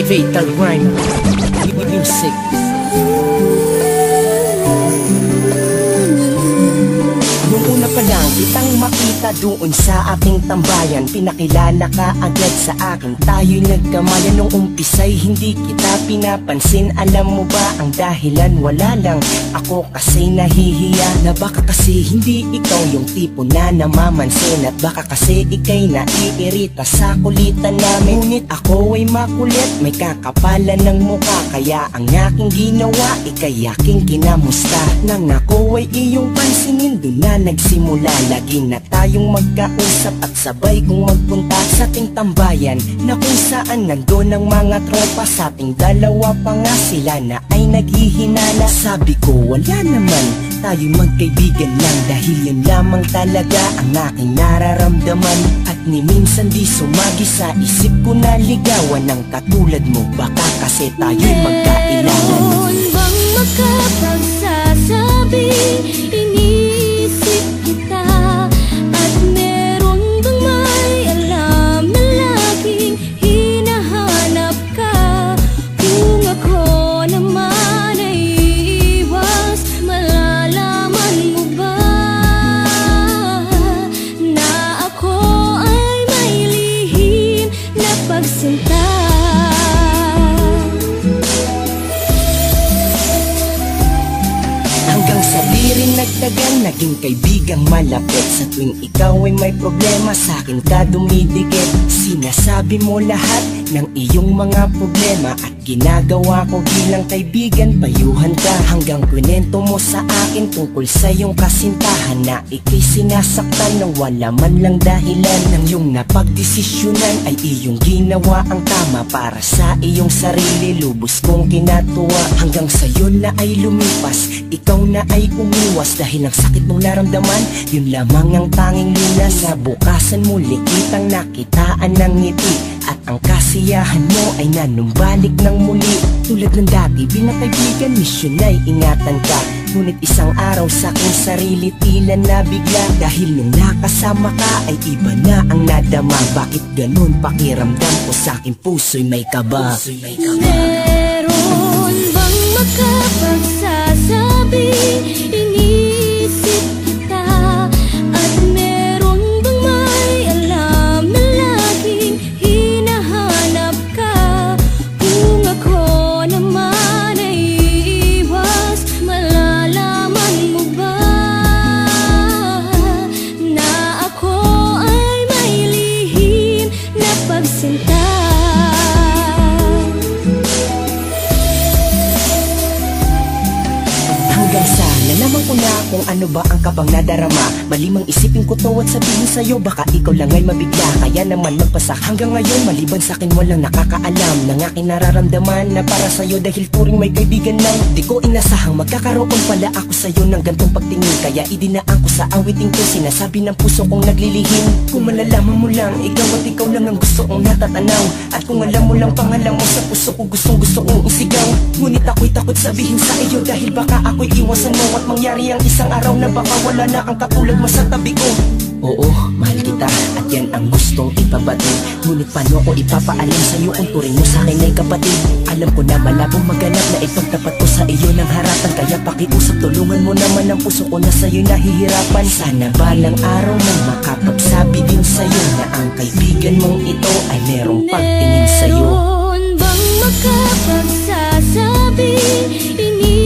Fatal Rhyme Music. Nung una pa lang kitang makita doon sa ating tambayan, pinakilala ka agad sa akin, tayo'y nagkamayan. Nung umpisa'y hindi kita pinapansin. Alam mo ba ang dahilan? Wala lang, ako kasi nahihiya na baka kasi hindi ikaw yung tipo na namamansin, at baka kasi ika'y naiirita sa kulitan namin. Ngunit ako ay makulit, may kakapalan ng mukha, kaya ang aking ginawa ika'y aking kinamusta. Nang ako ay iyong pansinin, doon na nagsimula. Lagi na tayong magkausap at sabay kong magpunta sa ating tambayan, na kung saan nandun ang mga tropa. Sa ating dalawa pa nga sila na ay naghihinala. Sabi ko wala naman, tayo'y magkaibigan lang, dahil yun lamang talaga ang aking nararamdaman. At ni minsan di sumagi sa isip ko na ligawan ng katulad mo, baka kasi tayo'y magkailangan. Meron bang makapagsasabi, iniisip kita, at meron bang may alam na laging hinahanap ka? Kung ako naman ay iwas, malalaman mo ba na ako ay may lihim na pagsinta? Hanggang sa di rin nagtagal, naging kaibigang malapit. Sa tuwing ikaw ay may problema, sa akin ka dumidikit. Sinasabi mo lahat ng iyong mga problema, at ginagawa ko bilang kaibigan, payuhan ka. Hanggang kwento mo sa akin tungkol sa iyong kasintahan, na ika'y sinasaktan nang wala man lang dahilan. Nang iyong napagdesisyonan ay iyong ginawa ang tama para sa iyong sarili, lubos kong kinatuwa. Hanggang sa'yo na ay lumipas, ikaw na ay umiwas, dahil ang sakit mong naramdaman, yun lamang ang tanging lunas. Nabukasan muli kitang nakitaan ng ngiti, at ang kasiyahan mo ay nanumbalik ng muli. Tulad ng dati bilang kaibigan, misyon ay ingatan ka. Ngunit isang araw sa aking sarili tila nabigla, dahil nung nakasama ka ay iba na ang nadama. Bakit ganun pakiramdam ko sa aking puso'y may kaba? Meron bang makapagsasabi, iniisip kita, at meron bang may alam na laging hinahanap ka? Kung ako naman ay iwas, malalaman mo ba na ako ay may lihim na pagsinta? Hanggang sa nalaman ko na kung ano ba ang kabang nadarama. Malimang isipin ko to at sabihin sa'yo, baka ikaw lang ay mabigla. Kaya naman magpasak hanggang ngayon, maliban sa'kin walang nakakaalam ng aking nararamdaman na para sa'yo, dahil turing may kaibigan lang. Di ko inasahang magkakaroon pala ako sa'yo ng gantong pagtingin, kaya idinaan ko sa awiting ko, sinasabi ng puso kong naglilihim. Kung malalaman mo lang, ikaw at ikaw lang ang gusto kong natatanaw, at kung alam mo lang pangalan mo sa puso ko, gustong gusto kong isigaw. Ngunit ako'y takot sabihin sa iyo, dahil baka ako'y iwasan mo, at mangyari ang isang araw na baka wala na ang katulad mo sa tabi ko. Oo, mahal kita, at yan ang gustong ipabatid. Ngunit paano ko ipapaalam sa'yo kung turing mo sa'kin ay kapatid? Alam ko na malabong maganap na ipagtapat ko sa iyo ng harapan, kaya pakiusap, tulungan mo naman ang puso ko na sa'yo'y nahihirapan. Sana balang araw nang makapagsabi din sa'yo na ang kaibigan mong ito ay merong pagtingin sa'yo.